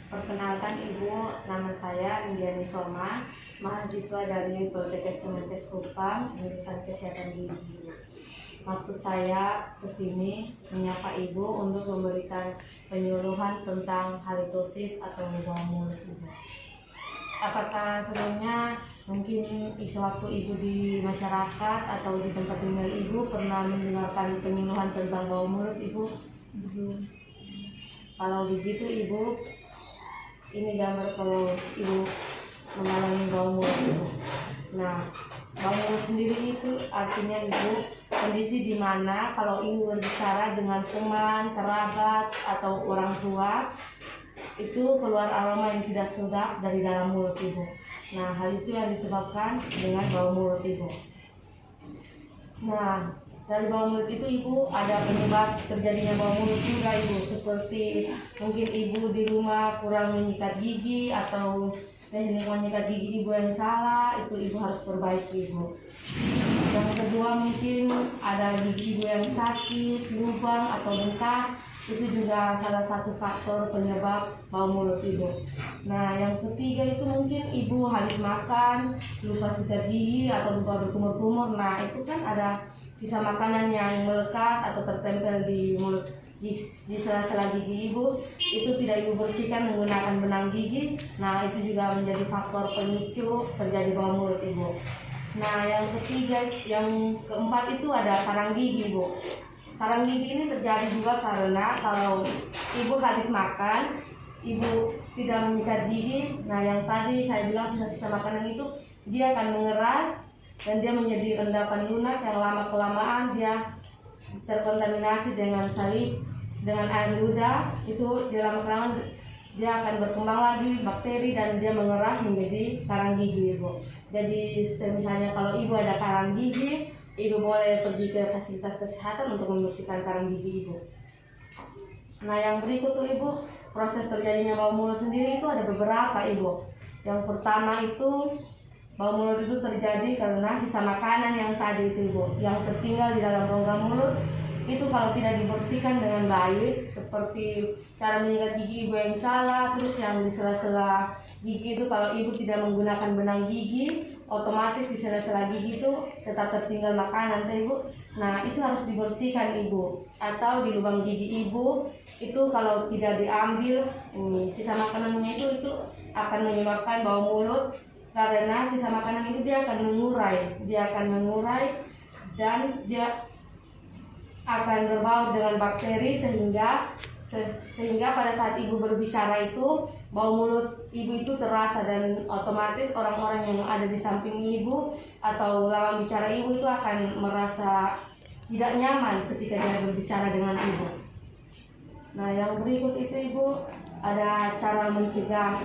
Perkenalkan Ibu, nama saya Indiani Soma, mahasiswa dari Poltekkes Kemenkes Kupang, jurusan Kesehatan Gigi. Maksud saya ke sini menyapa Ibu untuk memberikan penyuluhan tentang halitosis atau bau mulut Ibu. Apakah sebelumnya mungkin waktu Ibu di masyarakat atau di tempat tinggal Ibu pernah mendengarkan penyuluhan tentang bau mulut Ibu? Belum. Kalau begitu Ibu, ini gambar kalau Ibu mengalami bau mulut Ibu. Nah, bau mulut sendiri itu artinya Ibu kondisi di mana kalau Ibu berbicara dengan teman, kerabat atau orang tua, itu keluar aroma yang tidak sedap dari dalam mulut Ibu. Nah, hal itu yang disebabkan dengan bau mulut Ibu. Nah, dari bau mulut itu Ibu ada penyebab terjadinya bau mulut juga Ibu, seperti mungkin Ibu di rumah kurang menyikat gigi atau teknik menyikat gigi Ibu yang salah, itu Ibu harus perbaiki Ibu. Yang kedua mungkin ada gigi Ibu yang sakit, lubang atau bengkak, itu juga salah satu faktor penyebab bau mulut Ibu. Nah, yang ketiga itu mungkin Ibu habis makan, lupa sikat gigi atau lupa berkumur-kumur. Nah, itu kan ada sisa makanan yang melekat atau tertempel di mulut, di sela-sela gigi Ibu, itu tidak Ibu bersihkan menggunakan benang gigi. Nah, itu juga menjadi faktor pemicu terjadi bau mulut Ibu. Nah, yang keempat itu ada karang gigi Ibu. Karang gigi ini terjadi juga karena kalau Ibu habis makan, Ibu tidak menyikat gigi. Nah, yang tadi saya bilang sisa-sisa makanan itu dia akan mengeras dan dia menjadi endapan lunak yang lama-kelamaan dia terkontaminasi dengan salib, dengan air ludah. Itu di lama-kelamaan dia akan berkembang lagi bakteri dan dia mengeras menjadi karang gigi Ibu. Jadi misalnya kalau Ibu ada karang gigi, Ibu boleh pergi ke fasilitas kesehatan untuk membersihkan karang gigi Ibu. Nah, yang berikut tuh Ibu, proses terjadinya bau mulut sendiri itu ada beberapa Ibu. Yang pertama itu bau mulut itu terjadi karena sisa makanan yang tadi itu Ibu, yang tertinggal di dalam rongga mulut. Itu kalau tidak dibersihkan dengan baik, seperti cara menyikat gigi Ibu yang salah, terus yang di sela-sela gigi itu kalau Ibu tidak menggunakan benang gigi, otomatis di sela-sela gigi itu tetap tertinggal makanan Ibu. Nah, itu harus dibersihkan Ibu. Atau di lubang gigi Ibu itu kalau tidak diambil sisa makanannya itu akan menyebabkan bau mulut, karena sisa makanan itu dia akan mengurai dan dia akan berbaur dengan bakteri sehingga pada saat Ibu berbicara itu bau mulut Ibu itu terasa, dan otomatis orang-orang yang ada di samping Ibu atau lawan bicara Ibu itu akan merasa tidak nyaman ketika dia berbicara dengan Ibu. Nah, yang berikut itu Ibu ada cara mencegah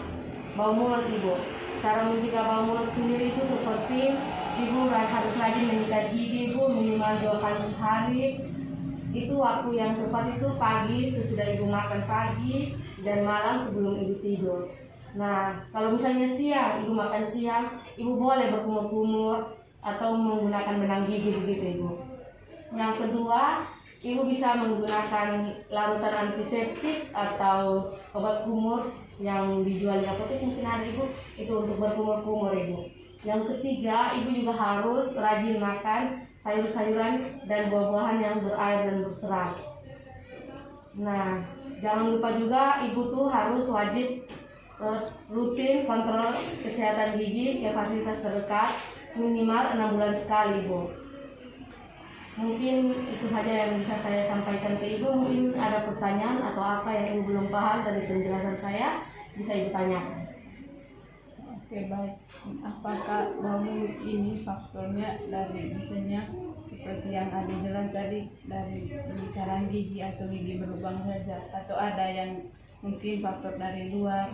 bau mulut Ibu. Cara mencegah bau mulut sendiri itu seperti Ibu harus rajin menyikat gigi Ibu minimal 2 kali sehari. Itu waktu yang tepat itu pagi sesudah Ibu makan pagi dan malam sebelum Ibu tidur. Nah, kalau misalnya siang Ibu makan siang, Ibu boleh berkumur-kumur atau menggunakan benang gigi begitu Ibu. Yang kedua, Ibu bisa menggunakan larutan antiseptik atau obat kumur yang dijual di apotek, mungkin ada Ibu, itu untuk berkumur-kumur Ibu. Yang ketiga, Ibu juga harus rajin makan sayur-sayuran dan buah-buahan yang berair dan berserat. Nah, jangan lupa juga Ibu tuh harus wajib rutin kontrol kesehatan gigi ke fasilitas terdekat minimal 6 bulan sekali Ibu. Mungkin itu saja yang bisa saya sampaikan ke Ibu. Mungkin ada pertanyaan atau apa yang Ibu belum paham dari penjelasan saya, bisa Ibu tanyakan. Oke, baik. Apakah bau mulut ini faktornya dari misalnya seperti yang ada jelas tadi dari karang gigi atau gigi berlubang saja, atau ada yang mungkin faktor dari luar?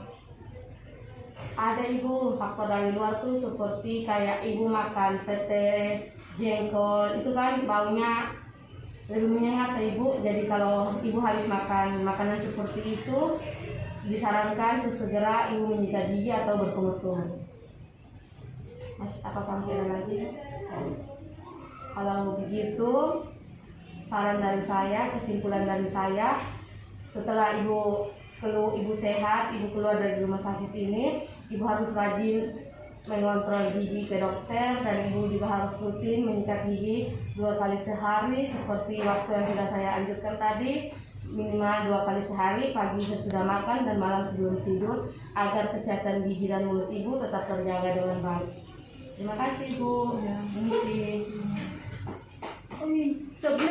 Ada Ibu, faktor dari luar tuh seperti kayak Ibu makan pete, jengkol, itu kan baunya lebih menyengat Ibu. Jadi kalau Ibu habis makan makanan seperti itu, disarankan sesegera Ibu menyikat gigi atau berkumur-kumur. Apakah masih ada lagi? Kalau begitu, saran dari saya, kesimpulan dari saya, setelah Ibu ibu sehat, ibu keluar dari rumah sakit ini, ibu harus rajin mengontrol gigi ke dokter, dan ibu juga harus rutin menyikat gigi 2 kali sehari seperti waktu yang sudah saya anjurkan tadi, minimal 2 kali sehari, pagi sesudah makan dan malam sebelum tidur, agar kesehatan gigi dan mulut ibu tetap terjaga dengan baik. Terima kasih, Bu. Ya. Ini sih. Sebelum